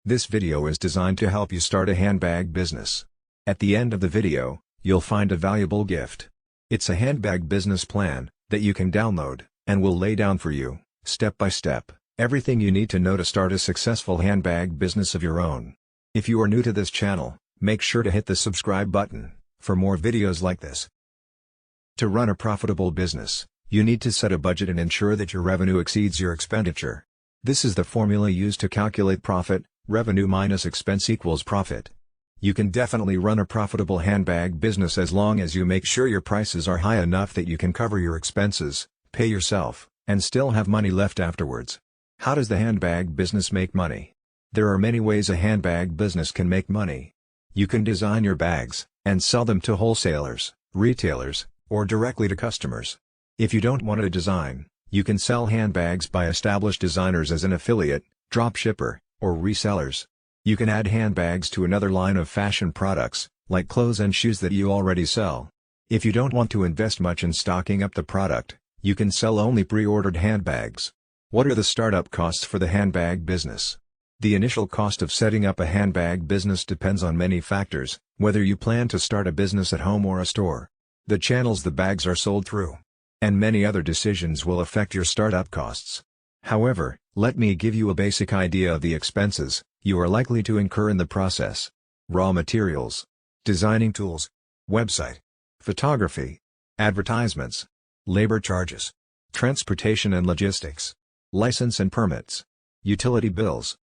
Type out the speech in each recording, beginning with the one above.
This video is designed to help you start a handbag business. At the end of the video, you'll find a valuable gift. It's a handbag business plan that you can download, and will lay down for you, step by step, everything you need to know to start a successful handbag business of your own. If you are new to this channel, make sure to hit the subscribe button for more videos like this. To run a profitable business, you need to set a budget and ensure that your revenue exceeds your expenditure. This is the formula used to calculate profit. Revenue minus expense equals profit. You can definitely run a profitable handbag business as long as you make sure your prices are high enough that you can cover your expenses, pay yourself, and still have money left afterwards. How does the handbag business make money? There are many ways a handbag business can make money. You can design your bags, and sell them to wholesalers, retailers, or directly to customers. If you don't want to design, you can sell handbags by established designers as an affiliate, dropshipper, or resellers. You can add handbags to another line of fashion products, like clothes and shoes that you already sell. If you don't want to invest much in stocking up the product, you can sell only pre-ordered handbags. What are the startup costs for the handbag business? The initial cost of setting up a handbag business depends on many factors, whether you plan to start a business at home or a store, the channels the bags are sold through, and many other decisions will affect your startup costs. However, let me give you a basic idea of the expenses you are likely to incur in the process. Raw materials, designing tools, website, photography, advertisements, labor charges, transportation and logistics, license and permits, utility bills.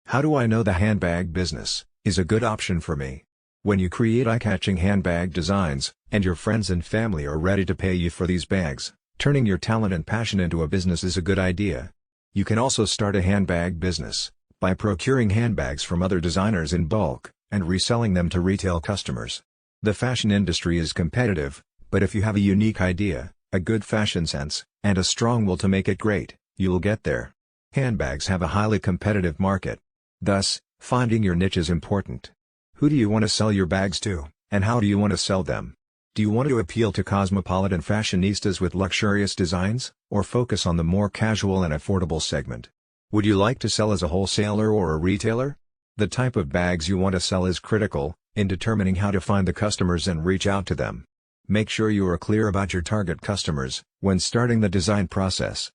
How do I know the handbag business is a good option for me? When you create eye-catching handbag designs, and your friends and family are ready to pay you for these bags, turning your talent and passion into a business is a good idea. You can also start a handbag business by procuring handbags from other designers in bulk, and reselling them to retail customers. The fashion industry is competitive, but if you have a unique idea, a good fashion sense, and a strong will to make it great, you'll get there. Handbags have a highly competitive market. Thus, finding your niche is important. Who do you want to sell your bags to, and how do you want to sell them? Do you want to appeal to cosmopolitan fashionistas with luxurious designs, or focus on the more casual and affordable segment? Would you like to sell as a wholesaler or a retailer? The type of bags you want to sell is critical in determining how to find the customers and reach out to them. Make sure you are clear about your target customers when starting the design process.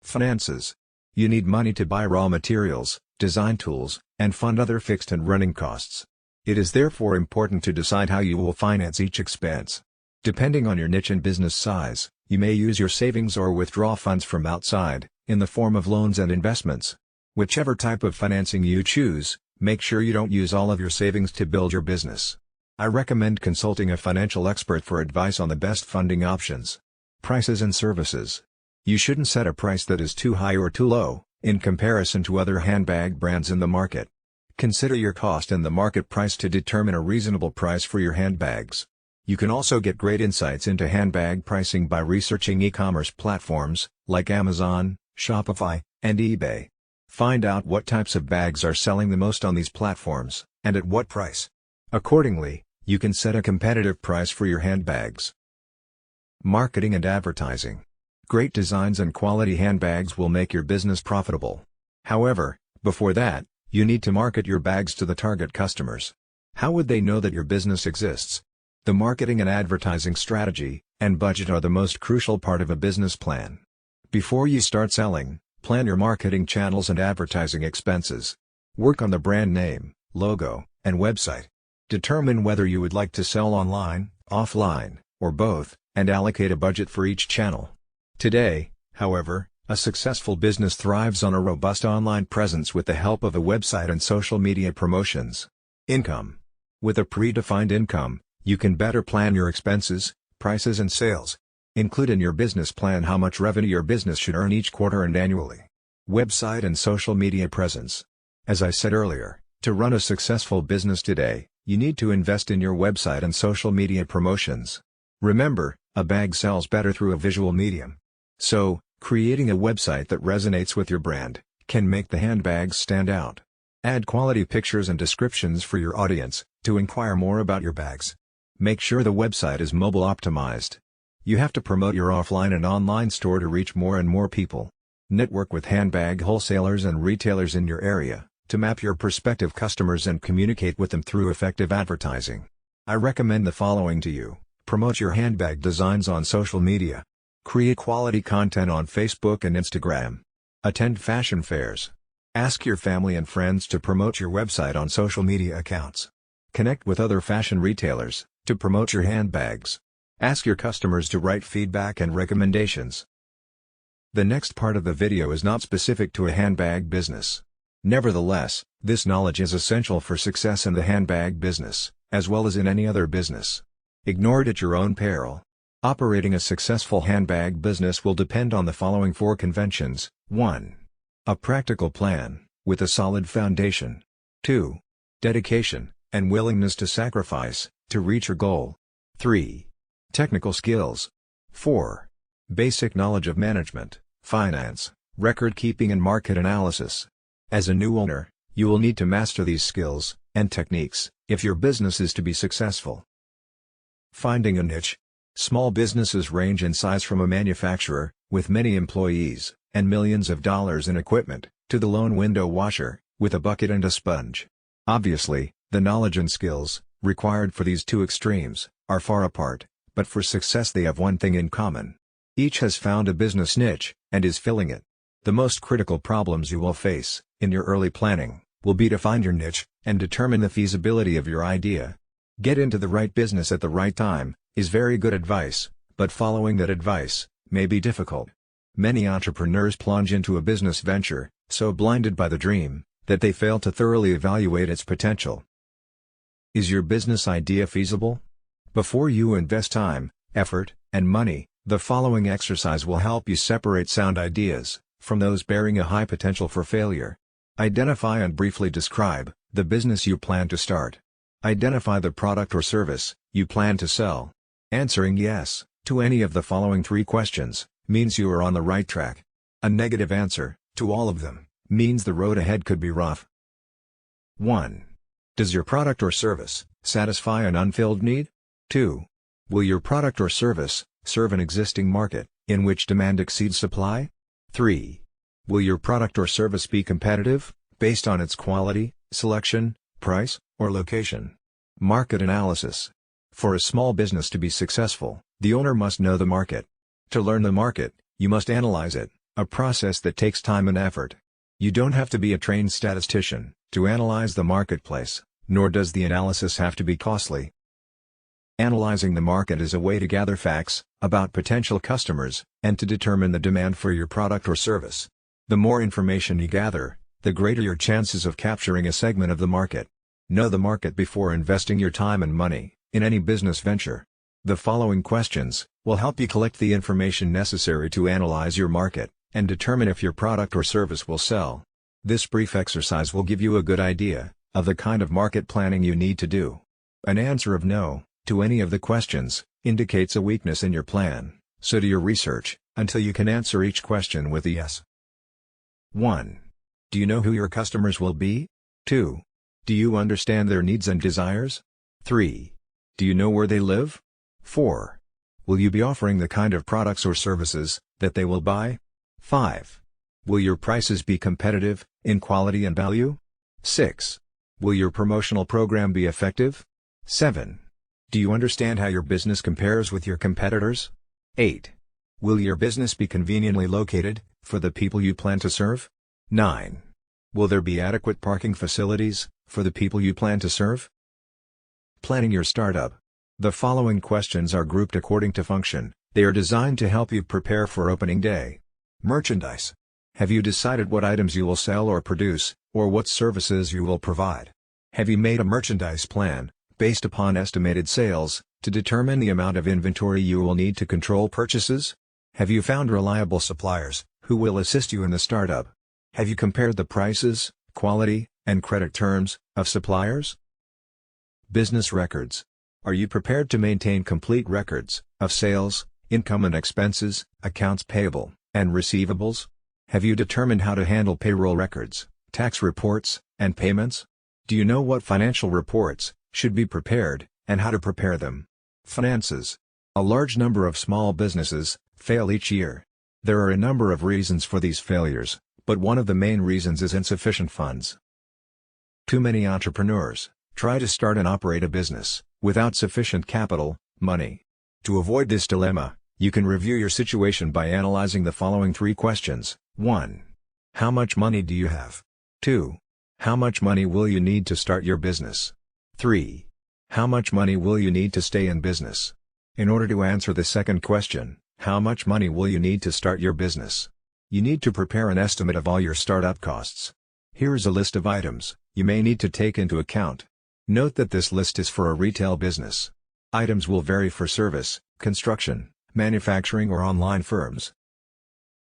Finances. You need money to buy raw materials, design tools, and fund other fixed and running costs. It is therefore important to decide how you will finance each expense. Depending on your niche and business size, you may use your savings or withdraw funds from outside, in the form of loans and investments. Whichever type of financing you choose, make sure you don't use all of your savings to build your business. I recommend consulting a financial expert for advice on the best funding options. Prices and services. You shouldn't set a price that is too high or too low, in comparison to other handbag brands in the market. Consider your cost and the market price to determine a reasonable price for your handbags. You can also get great insights into handbag pricing by researching e-commerce platforms, like Amazon, Shopify, and eBay. Find out what types of bags are selling the most on these platforms, and at what price. Accordingly, you can set a competitive price for your handbags. Marketing and advertising. Great designs and quality handbags will make your business profitable. However, before that, you need to market your bags to the target customers. How would they know that your business exists? The marketing and advertising strategy and budget are the most crucial part of a business plan. Before you start selling, plan your marketing channels and advertising expenses. Work on the brand name, logo, and website. Determine whether you would like to sell online, offline, or both, and allocate a budget for each channel. Today, however, a successful business thrives on a robust online presence with the help of a website and social media promotions. Income. With a predefined income, you can better plan your expenses, prices and sales. Include in your business plan how much revenue your business should earn each quarter and annually. Website and social media presence. As I said earlier, to run a successful business today, you need to invest in your website and social media promotions. Remember, a bag sells better through a visual medium. So, creating a website that resonates with your brand can make the handbags stand out. Add quality pictures and descriptions for your audience to inquire more about your bags. Make sure the website is mobile optimized. You have to promote your offline and online store to reach more and more people. Network with handbag wholesalers and retailers in your area. to map your prospective customers and communicate with them through effective advertising. I recommend the following to you. Promote your handbag designs on social media. Create quality content on Facebook and Instagram. Attend fashion fairs. Ask your family and friends to promote your website on social media accounts. Connect with other fashion retailers to promote your handbags. Ask your customers to write feedback and recommendations. The next part of the video is not specific to a handbag business. Nevertheless, this knowledge is essential for success in the handbag business, as well as in any other business. Ignore it at your own peril. Operating a successful handbag business will depend on the following 4 conventions. 1. A practical plan, with a solid foundation. 2. Dedication, and willingness to sacrifice, to reach your goal. 3. Technical skills. 4. Basic knowledge of management, finance, record keeping and market analysis. As a new owner, you will need to master these skills and techniques if your business is to be successful. Finding a niche. Small businesses range in size from a manufacturer, with many employees, and millions of dollars in equipment, to the lone window washer, with a bucket and a sponge. Obviously, the knowledge and skills required for these 2 extremes are far apart, but for success they have one thing in common. Each has found a business niche, and is filling it. The most critical problems you will face, in your early planning, will be to find your niche, and determine the feasibility of your idea. Get into the right business at the right time, is very good advice, but following that advice may be difficult. Many entrepreneurs plunge into a business venture, so blinded by the dream, that they fail to thoroughly evaluate its potential. Is your business idea feasible? Before you invest time, effort, and money, the following exercise will help you separate sound ideas from those bearing a high potential for failure. Identify and briefly describe the business you plan to start. Identify the product or service you plan to sell. Answering yes to any of the following 3 questions means you are on the right track. A negative answer to all of them means the road ahead could be rough. 1. Does your product or service satisfy an unfilled need? 2. Will your product or service serve an existing market in which demand exceeds supply? 3. Will your product or service be competitive based on its quality, selection, price, or location? Market analysis. For a small business to be successful, the owner must know the market. To learn the market, you must analyze it, a process that takes time and effort. You don't have to be a trained statistician to analyze the marketplace, nor does the analysis have to be costly. Analyzing the market is a way to gather facts about potential customers, and to determine the demand for your product or service. The more information you gather, the greater your chances of capturing a segment of the market. Know the market before investing your time and money in any business venture. The following questions will help you collect the information necessary to analyze your market, and determine if your product or service will sell. This brief exercise will give you a good idea of the kind of market planning you need to do. An answer of no to any of the questions indicates a weakness in your plan, so do your research until you can answer each question with a yes. 1. Do you know who your customers will be? 2. Do you understand their needs and desires? 3. Do you know where they live? 4. Will you be offering the kind of products or services that they will buy? 5. Will your prices be competitive in quality and value? 6. Will your promotional program be effective? 7. Do you understand how your business compares with your competitors? 8. Will your business be conveniently located for the people you plan to serve? 9. Will there be adequate parking facilities for the people you plan to serve? Planning your startup. The following questions are grouped according to function. They are designed to help you prepare for opening day. Merchandise. Have you decided what items you will sell or produce, or what services you will provide? Have you made a merchandise plan, based upon estimated sales, to determine the amount of inventory you will need to control purchases? Have you found reliable suppliers, who will assist you in the startup? Have you compared the prices, quality, and credit terms of suppliers? Business records. Are you prepared to maintain complete records of sales, income and expenses, accounts payable, and receivables? Have you determined how to handle payroll records, tax reports, and payments? Do you know what financial reports should be prepared, and how to prepare them? Finances. A large number of small businesses fail each year. There are a number of reasons for these failures, but one of the main reasons is insufficient funds. Too many entrepreneurs try to start and operate a business without sufficient capital, money. To avoid this dilemma, you can review your situation by analyzing the following 3 questions. 1. How much money do you have? 2. How much money will you need to start your business? 3. How much money will you need to stay in business? In order to answer the second question, how much money will you need to start your business? You need to prepare an estimate of all your startup costs. Here is a list of items you may need to take into account. Note that this list is for a retail business. Items will vary for service, construction, manufacturing or online firms.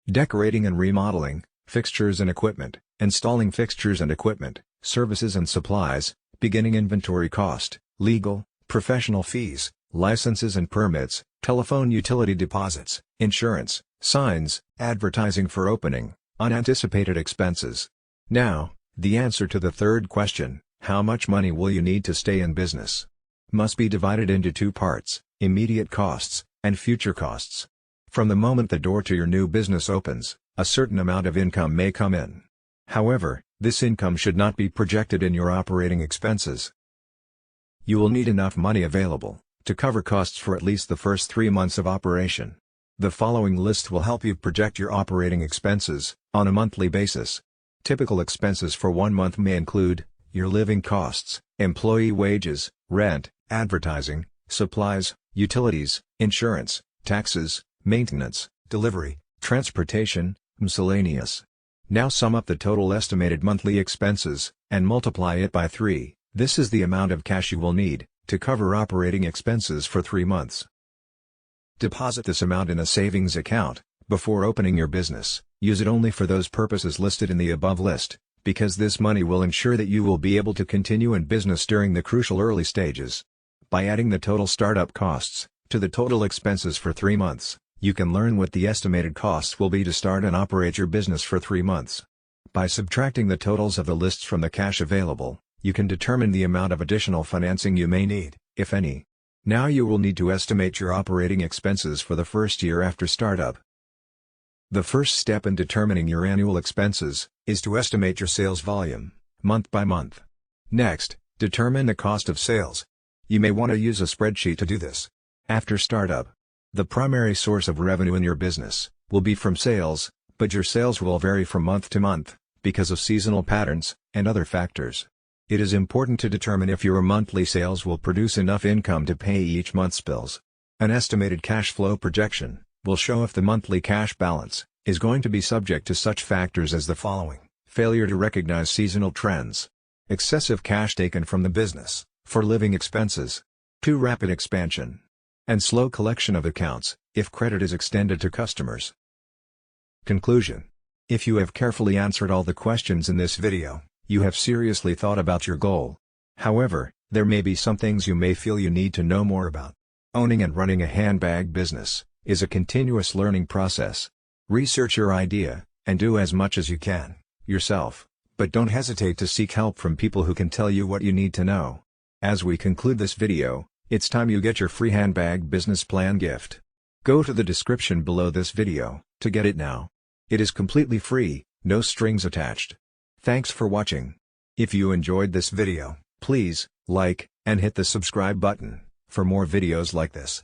Decorating and remodeling, fixtures and equipment, installing fixtures and equipment, services and supplies, beginning inventory cost, legal, professional fees, licenses and permits, telephone utility deposits, insurance, signs, advertising for opening, unanticipated expenses. Now, the answer to the third question, how much money will you need to stay in business? Must be divided into 2 parts, immediate costs, and future costs. From the moment the door to your new business opens, a certain amount of income may come in. However, this income should not be projected in your operating expenses. You will need enough money available to cover costs for at least the first 3 months of operation. The following list will help you project your operating expenses on a monthly basis. Typical expenses for 1 month may include your living costs, employee wages, rent, advertising, supplies, utilities, insurance, taxes, maintenance, delivery, transportation, miscellaneous. Now sum up the total estimated monthly expenses and multiply it by 3. This is the amount of cash you will need to cover operating expenses for 3 months. Deposit this amount in a savings account before opening your business. Use it only for those purposes listed in the above list, because this money will ensure that you will be able to continue in business during the crucial early stages. By adding the total startup costs to the total expenses for 3 months, you can learn what the estimated costs will be to start and operate your business for 3 months. By subtracting the totals of the lists from the cash available, you can determine the amount of additional financing you may need, if any. Now you will need to estimate your operating expenses for the first year after startup. The first step in determining your annual expenses is to estimate your sales volume, month by month. Next, determine the cost of sales. You may want to use a spreadsheet to do this. After startup, the primary source of revenue in your business will be from sales, but your sales will vary from month to month because of seasonal patterns and other factors. It is important to determine if your monthly sales will produce enough income to pay each month's bills. An estimated cash flow projection will show if the monthly cash balance is going to be subject to such factors as the following: failure to recognize seasonal trends, excessive cash taken from the business for living expenses, too rapid expansion, and slow collection of accounts if credit is extended to customers. Conclusion: if you have carefully answered all the questions in this video, you have seriously thought about your goal. However, there may be some things you may feel you need to know more about. Owning and running a handbag business is a continuous learning process. Research your idea, and do as much as you can, yourself, but don't hesitate to seek help from people who can tell you what you need to know. As we conclude this video, it's time you get your free handbag business plan gift. Go to the description below this video to get it now. It is completely free, no strings attached. Thanks for watching. If you enjoyed this video, please like and hit the subscribe button for more videos like this.